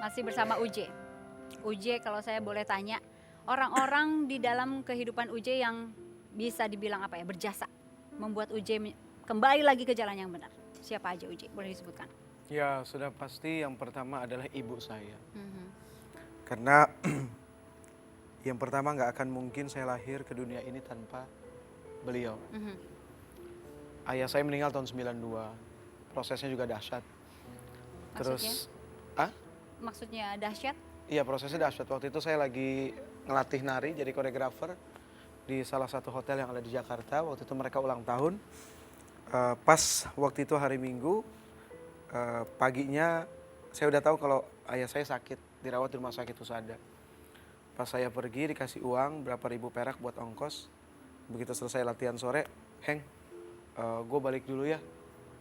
Masih bersama UJ. UJ kalau saya boleh tanya, orang-orang di dalam kehidupan UJ yang bisa dibilang apa ya, berjasa, membuat UJ kembali lagi ke jalan yang benar. Siapa aja UJ? Boleh disebutkan? Ya sudah pasti yang pertama adalah ibu saya. Karena yang pertama nggak akan mungkin saya lahir ke dunia ini tanpa beliau. Ayah saya meninggal tahun 92. Prosesnya juga dahsyat. Terus, Maksudnya dahsyat? iya prosesnya dahsyat. Waktu itu saya lagi ngelatih nari jadi koreografer di salah satu hotel yang ada di Jakarta. Waktu itu mereka ulang tahun. Pas waktu itu hari Minggu, paginya saya udah tahu kalau ayah saya sakit, dirawat di rumah sakit Husada. Pas saya pergi dikasih uang berapa ribu perak buat ongkos. Begitu selesai latihan sore, Heng, gue balik dulu ya.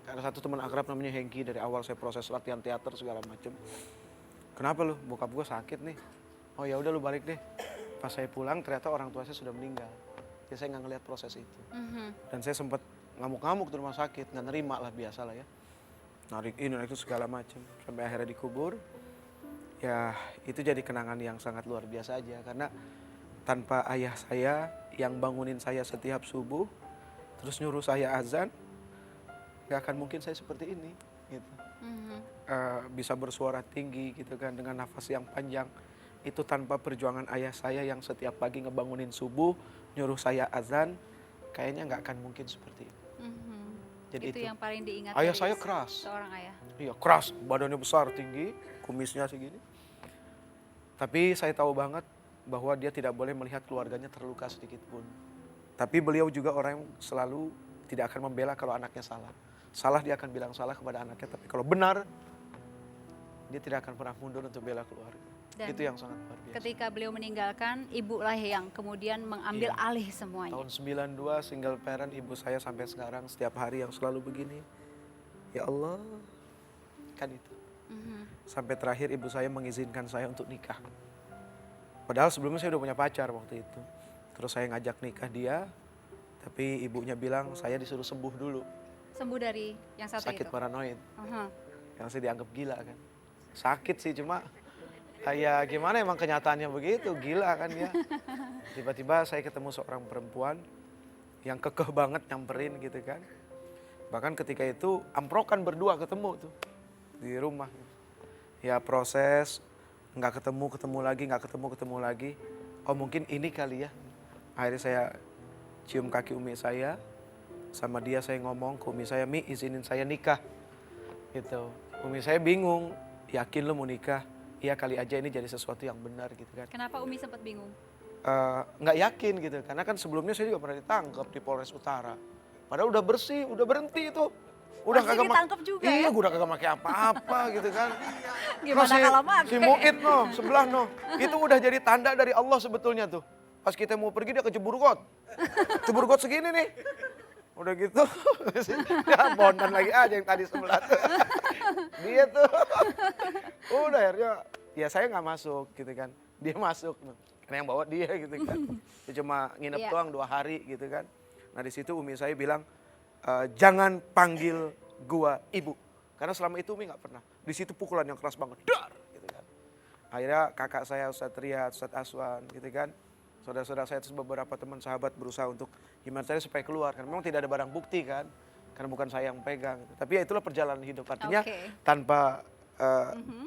Ada satu teman akrab namanya Hengki, dari awal saya proses latihan teater segala macem. Kenapa lu? Bokap gue sakit nih. Oh ya udah lu balik deh. Pas saya pulang ternyata orang tua saya sudah meninggal. Jadi saya nggak ngeliat proses itu. Dan saya sempat ngamuk-ngamuk di rumah sakit, nggak nerima lah, biasa lah ya. Narik ini, narik itu segala macem. Sampai akhirnya dikubur. Ya itu jadi kenangan yang sangat luar biasa aja. Karena tanpa ayah saya yang bangunin saya setiap subuh, terus nyuruh saya azan, nggak akan mungkin saya seperti ini. Gitu. Bisa bersuara tinggi gitu kan, dengan nafas yang panjang. Itu tanpa perjuangan ayah saya yang setiap pagi ngebangunin subuh, nyuruh saya azan, kayaknya nggak akan mungkin seperti itu. Jadi itu yang paling diingat ayah dari saya keras. seorang ayah. Iya keras, badannya besar, tinggi, kumisnya segini. Tapi saya tahu banget bahwa dia tidak boleh melihat keluarganya terluka sedikit pun. Tapi beliau juga orang yang selalu tidak akan membela kalau anaknya salah. Salah dia akan bilang salah kepada anaknya, tapi kalau benar, dia tidak akan pernah mundur untuk bela keluarga. Dan itu yang sangat luar biasa. Ketika beliau meninggalkan, ibu lah yang kemudian mengambil alih semuanya. Tahun 92 single parent, ibu saya sampai sekarang setiap hari yang selalu begini. Ya Allah, kan itu. Sampai terakhir ibu saya mengizinkan saya untuk nikah. Padahal sebelumnya saya udah punya pacar waktu itu. Terus saya ngajak nikah dia, tapi ibunya bilang saya disuruh sembuh dulu. Sembuh dari yang satu sakit itu? paranoid. Yang saya dianggap gila kan. Sakit sih cuma kayak gimana, emang kenyataannya begitu, gila kan ya. Tiba-tiba saya ketemu seorang perempuan yang kekeh banget nyamperin gitu kan. Bahkan ketika itu amprokan berdua ketemu tuh di rumah. Ya proses, nggak ketemu lagi. Oh mungkin ini kali ya. Akhirnya saya cium kaki umi saya. Sama dia saya ngomong ke umi saya, Mi izinin saya nikah. Gitu. Umi saya bingung, yakin lu mau nikah? Iya kali aja ini jadi sesuatu yang benar gitu kan. Kenapa Umi sempat bingung? Nggak yakin gitu, karena kan sebelumnya saya juga pernah ditangkap di Polres Utara. Padahal udah bersih, udah berhenti itu. Udah masih ditangkap juga ya? Iya, gue udah kagak pakai apa-apa gitu kan. Gimana kalau pakai? Si Mu'id sebelah itu udah jadi tanda dari Allah sebetulnya tuh. Pas kita mau pergi dia kejebur got. Jebur got segini nih. Udah gitu, ya bondan lagi aja yang tadi sebelah tuh. Dia tuh, udah akhirnya, ya saya nggak masuk gitu kan. Dia masuk, karena yang bawa dia gitu kan. Dia cuma nginep doang 2 hari gitu kan. Nah di situ umi saya bilang, jangan panggil gua ibu. Karena selama itu umi nggak pernah. Di situ pukulan yang keras banget, dar gitu kan. Akhirnya kakak saya Ustadz Riyad, Ustadz Aswan gitu kan. Saudara-saudara saya, terus beberapa teman sahabat berusaha untuk gimana saya supaya keluar. Karena memang tidak ada barang bukti kan. Karena bukan saya yang pegang. Tapi ya itulah perjalanan hidup. Artinya tanpa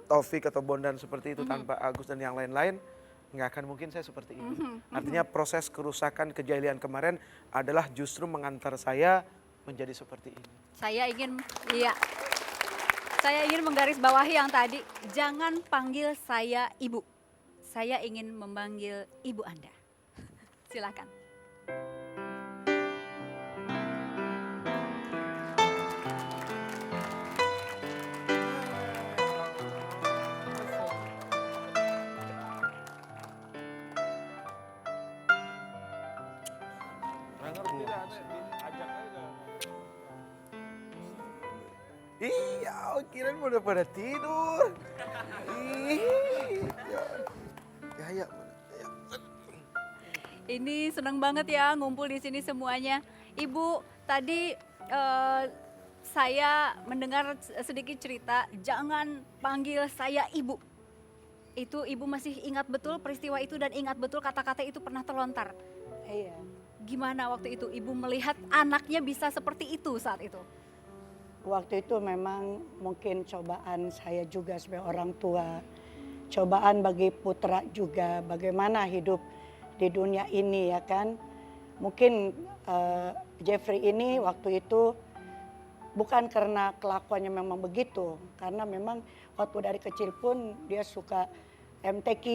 Taufik atau Bondan seperti itu, tanpa Agus dan yang lain-lain, nggak akan mungkin saya seperti ini. Artinya proses kerusakan kejahilian kemarin adalah justru mengantar saya menjadi seperti ini. Saya ingin menggarisbawahi yang tadi, jangan panggil saya ibu. Saya ingin memanggil ibu Anda. Silakan. Iya, kirain udah pada tidur. Ya. Ini senang banget ya ngumpul di sini semuanya. Ibu, tadi saya mendengar sedikit cerita, jangan panggil saya ibu. Itu ibu masih ingat betul peristiwa itu dan ingat betul kata-kata itu pernah terlontar. Iya. Gimana waktu itu ibu melihat anaknya bisa seperti itu saat itu? Waktu itu memang mungkin cobaan saya juga sebagai orang tua. Cobaan bagi putra juga bagaimana hidup di dunia ini ya kan. Mungkin Jeffrey ini waktu itu bukan karena kelakuannya memang begitu. Karena memang waktu dari kecil pun dia suka MTQ,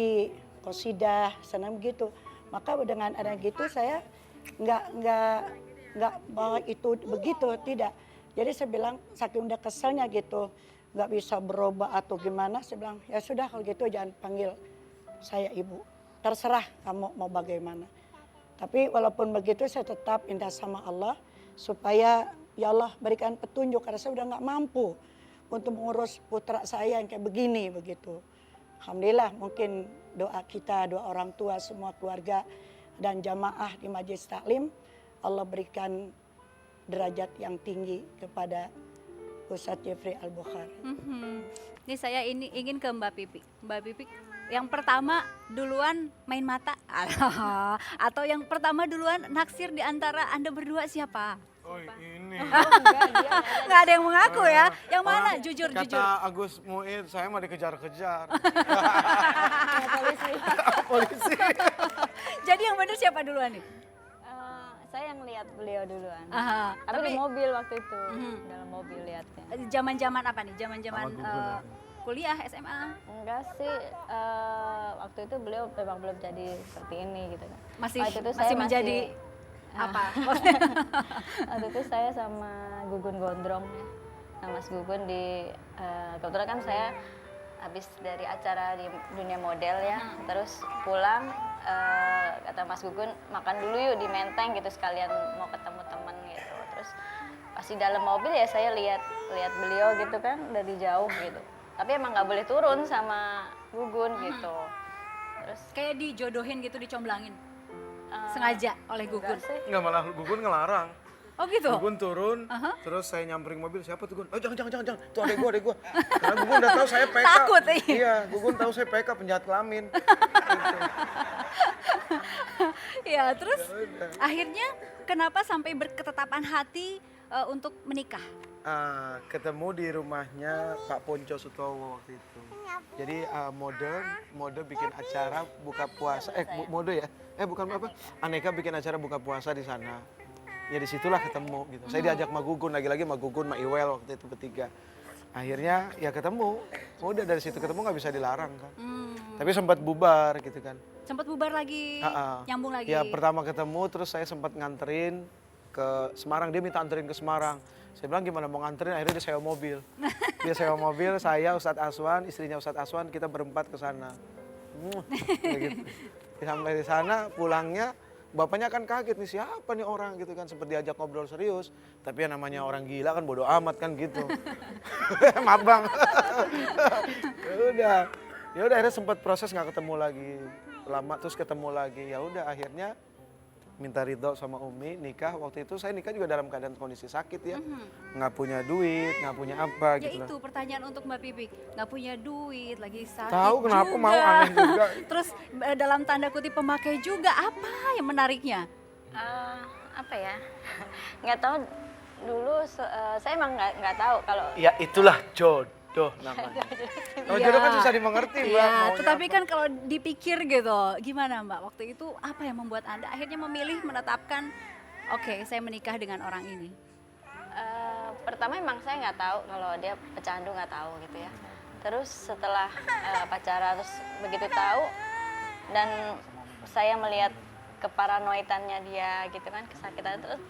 qosidah, senang begitu. Maka dengan ada gitu saya nggak bahwa itu begitu, tidak. Jadi saya bilang saking udah keselnya gitu, nggak bisa berubah atau gimana, saya bilang ya sudah kalau gitu jangan panggil saya ibu, terserah kamu mau bagaimana. Tapi walaupun begitu saya tetap minta sama Allah supaya ya Allah berikan petunjuk karena saya udah nggak mampu untuk mengurus putra saya yang kayak begini begitu. Alhamdulillah mungkin doa kita, doa orang tua, semua keluarga dan jamaah di Majelis Taklim, Allah berikan derajat yang tinggi kepada Ustadz Jeffrey Al-Bukhari. Ini saya ingin ke Mbak Pipi. Mbak Pipi, yang pertama duluan main mata atau yang pertama duluan naksir di antara Anda berdua siapa? Oh ini. Nggak ada yang mengaku ya. Yang mana? Jujur, Kata jujur. Agus Muid, saya mah dikejar-kejar. Polisi. Polisi. Jadi yang benar siapa duluan nih? Saya yang lihat beliau duluan. Aha, Tapi di mobil waktu itu, Mhm. dalam mobil lihatnya. Zaman-zaman apa nih? Zaman-zaman Sama gugur. kuliah, SMA? Enggak sih, waktu itu beliau memang belum jadi seperti ini gitu kan. Masih Waktu itu masih menjadi apa? Waktu itu saya sama Gugun Gondrong ya, sama Mas Gugun di kebetulan kan saya habis dari acara di dunia model ya, terus pulang kata Mas Gugun makan dulu yuk di Menteng gitu sekalian mau ketemu teman gitu. Terus pas di dalam mobil ya saya lihat beliau gitu kan dari jauh gitu. Tapi emang nggak boleh turun sama Gugun gitu. Terus Kayak dijodohin gitu, dicomblangin. Sengaja oleh Gugun. enggak sih. Enggak, malah Gugun ngelarang. Oh gitu? Gugun turun, terus saya nyamperin mobil, siapa tuh Gun? Oh jangan, tuh adek gua. Karena Gugun udah tahu saya PK. Takut, iya. Iya, Gugun tahu saya PK, penjahat kelamin. Gitu. Ya, terus Ya udah. akhirnya kenapa sampai berketetapan hati untuk menikah? Ketemu di rumahnya Pak Ponco Sutowo waktu itu. Jadi mode bikin acara buka puasa, mode ya? Bukan apa? Aneka bikin acara buka puasa di sana. Ya disitulah ketemu gitu. Saya diajak sama Gugun, lagi-lagi sama Gugun, sama Iwel waktu itu bertiga. Akhirnya ya ketemu, udah dari situ ketemu nggak bisa dilarang kan. Tapi sempat bubar gitu kan. Sempat bubar lagi, nyambung lagi. Ya pertama ketemu terus saya sempat nganterin ke Semarang, dia minta anterin ke Semarang. Saya bilang gimana mau nganterin, akhirnya dia sewa mobil. Dia sewa mobil, saya, Ustadz Aswan, istrinya Ustadz Aswan, kita berempat ke sana. Kayak gitu. Sampai di sana pulangnya bapaknya kan kaget nih siapa nih orang gitu kan, sempat diajak ngobrol serius, tapi ya namanya orang gila kan bodo amat kan gitu. Maaf bang. Ya udah akhirnya sempat proses nggak ketemu lagi lama, terus ketemu lagi, ya udah akhirnya minta ridho sama Umi nikah. Waktu itu saya nikah juga dalam keadaan kondisi sakit ya, nggak punya duit, nggak punya apa Ya gitu itu lah. pertanyaan untuk Mbak Pipi, nggak punya duit, lagi sakit Tahu kenapa juga. mau aneh juga. Terus dalam tanda kutip pemakai juga, apa yang menariknya? Apa ya? Nggak tahu dulu saya emang nggak tahu kalau Ya itulah jodoh namanya. Oh, jodoh kan susah dimengerti mbak. Iya, Maunya tetapi apa? kan kalau dipikir gitu, gimana Mbak? Waktu itu apa yang membuat Anda akhirnya memilih menetapkan, oke, saya menikah dengan orang ini? pertama emang saya nggak tahu kalau dia pecandu, nggak tahu gitu ya. Terus setelah pacaran terus begitu tahu dan saya melihat keparanoitannya dia gitu kan, kesakitan, terus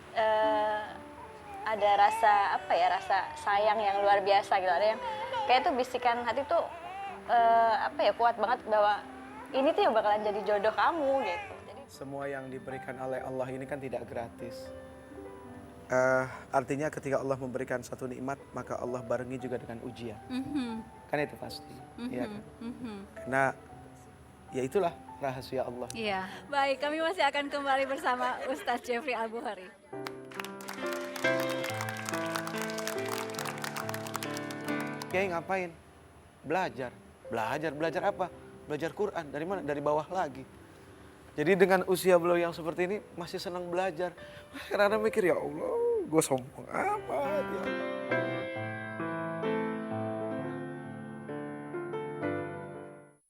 ada rasa apa ya, rasa sayang yang luar biasa gitu. Ada yang kayak tuh bisikan hati tuh apa ya, kuat banget bahwa ini tuh yang bakalan jadi jodoh kamu gitu. Jadi Semua yang diberikan oleh Allah ini kan tidak gratis. Artinya ketika Allah memberikan satu nikmat, maka Allah barengi juga dengan ujian. Kan itu pasti. Iya kan? Karena ya itulah rahasia Allah. Iya, baik, kami masih akan kembali bersama Ustadz Jeffrey Al-Bukhari. Kiai ngapain? Belajar. Belajar apa? belajar Quran. Dari mana? Dari bawah lagi. Jadi dengan usia beliau yang seperti ini masih senang belajar. Kadang-kadang mikir, ya Allah, gue sombong amat. Ya Allah.